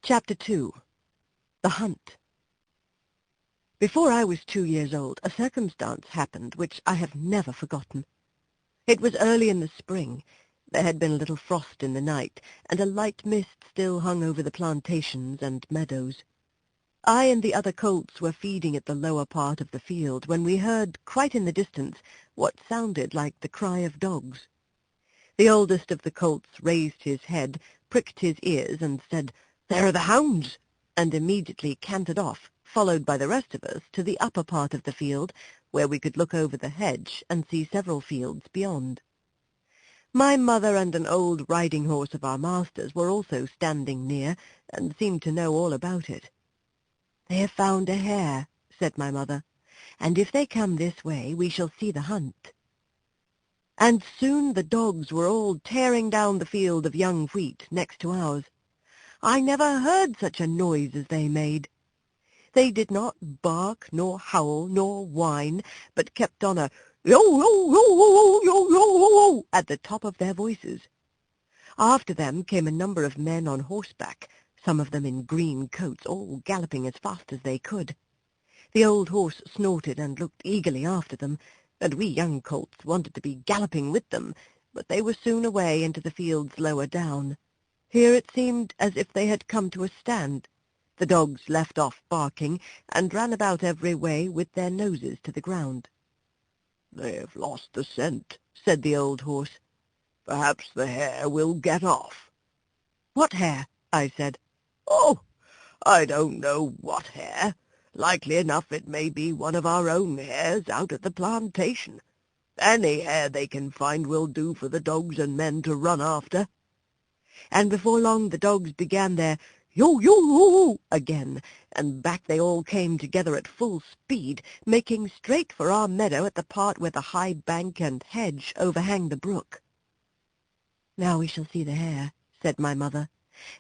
Chapter 2. The Hunt. Before I was 2 years old, a circumstance happened which I have never forgotten. It was early in the spring. There had been a little frost in the night, and a light mist still hung over the plantations and meadows. I and the other colts were feeding at the lower part of the field when we heard, quite in the distance, what sounded like the cry of dogs. The oldest of the colts raised his head, pricked his ears, and said, "There are the hounds!" and immediately cantered off, followed by the rest of us, to the upper part of the field, where we could look over the hedge and see several fields beyond. My mother and an old riding horse of our master's were also standing near, and seemed to know all about it. "They have found a hare," said my mother, "and if they come this way we shall see the hunt." And soon the dogs were all tearing down the field of young wheat next to ours. I never heard such a noise as they made. They did not bark, nor howl, nor whine, but kept on a yo-yo-yo-yo-yo-yo-yo at the top of their voices. After them came a number of men on horseback, some of them in green coats, all galloping as fast as they could. The old horse snorted and looked eagerly after them, and we young colts wanted to be galloping with them, but they were soon away into the fields lower down. Here it seemed as if they had come to a stand. The dogs left off barking, and ran about every way with their noses to the ground. "They have lost the scent," said the old horse. "Perhaps the hare will get off." "What hare?" I said. "Oh, I don't know what hare. Likely enough it may be one of our own hares out at the plantation. Any hare they can find will do for the dogs and men to run after." And before long the dogs began their yo-yo-yo again, and back they all came together at full speed, making straight for our meadow at the part where the high bank and hedge overhang the brook. "Now we shall see the hare," said my mother,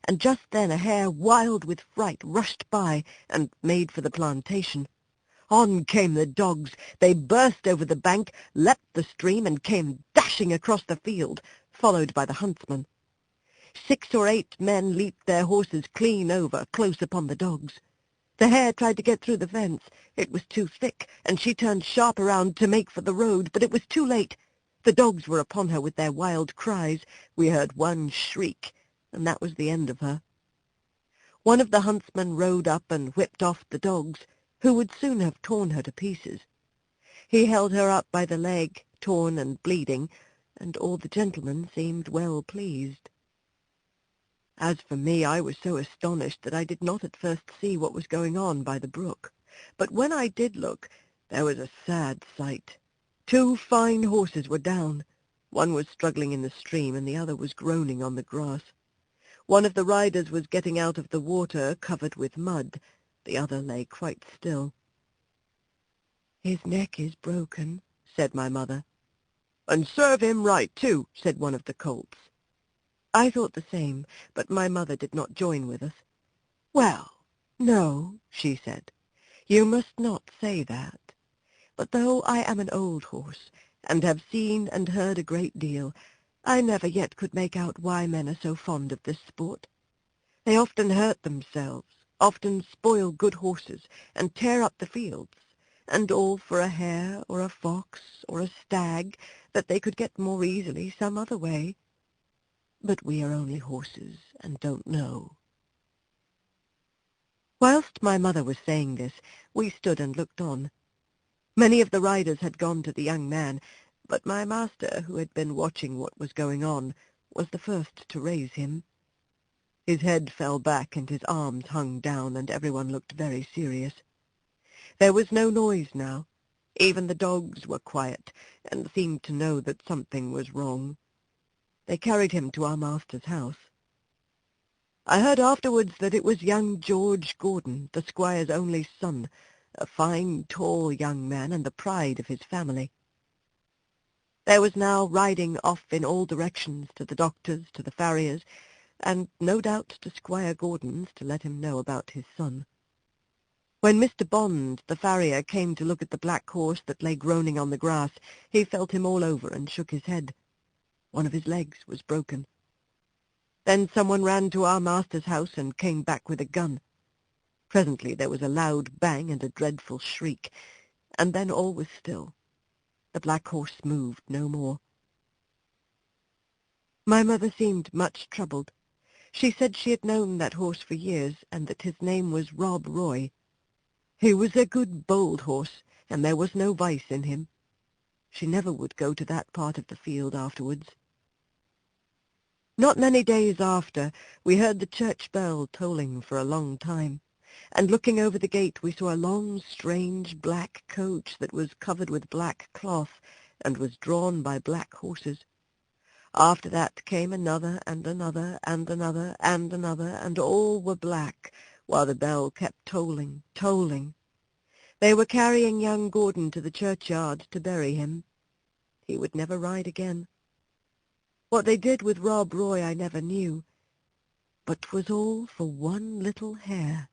and just then a hare, wild with fright, rushed by, and made for the plantation. On came the dogs. They burst over the bank, leapt the stream, and came dashing across the field, followed by the huntsman. 6 or 8 men leaped their horses clean over, close upon the dogs. The hare tried to get through the fence. It was too thick, and she turned sharp around to make for the road, but it was too late. The dogs were upon her with their wild cries. We heard one shriek, and that was the end of her. One of the huntsmen rode up and whipped off the dogs, who would soon have torn her to pieces. He held her up by the leg, torn and bleeding, and all the gentlemen seemed well pleased. As for me, I was so astonished that I did not at first see what was going on by the brook. But when I did look, there was a sad sight. 2 fine horses were down. One was struggling in the stream, and the other was groaning on the grass. One of the riders was getting out of the water, covered with mud. The other lay quite still. "His neck is broken," said my mother. "And serve him right, too," said one of the colts. I thought the same, but my mother did not join with us. "Well, no," she said, "you must not say that. But though I am an old horse, and have seen and heard a great deal, I never yet could make out why men are so fond of this sport. They often hurt themselves, often spoil good horses, and tear up the fields, and all for a hare or a fox or a stag that they could get more easily some other way. But we are only horses, and don't know." Whilst my mother was saying this, we stood and looked on. Many of the riders had gone to the young man, but my master, who had been watching what was going on, was the first to raise him. His head fell back, and his arms hung down, and everyone looked very serious. There was no noise now. Even the dogs were quiet, and seemed to know that something was wrong. They carried him to our master's house. I heard afterwards that it was young George Gordon, the squire's only son, a fine, tall young man, and the pride of his family. There was now riding off in all directions, to the doctor's, to the farrier's, and no doubt to Squire Gordon's, to let him know about his son. When Mr. Bond, the farrier, came to look at the black horse that lay groaning on the grass, he felt him all over and shook his head. One of his legs was broken. Then someone ran to our master's house and came back with a gun. Presently there was a loud bang and a dreadful shriek, and then all was still. The black horse moved no more. My mother seemed much troubled. She said she had known that horse for years, and that his name was Rob Roy. He was a good, bold horse, and there was no vice in him. She never would go to that part of the field afterwards. Not many days after, we heard the church bell tolling for a long time, and looking over the gate we saw a long, strange, black coach that was covered with black cloth, and was drawn by black horses. After that came another, and another, and another, and another, and all were black, while the bell kept tolling, tolling. They were carrying young Gordon to the churchyard to bury him. He would never ride again. What they did with Rob Roy I never knew, but 'twas all for one little hare.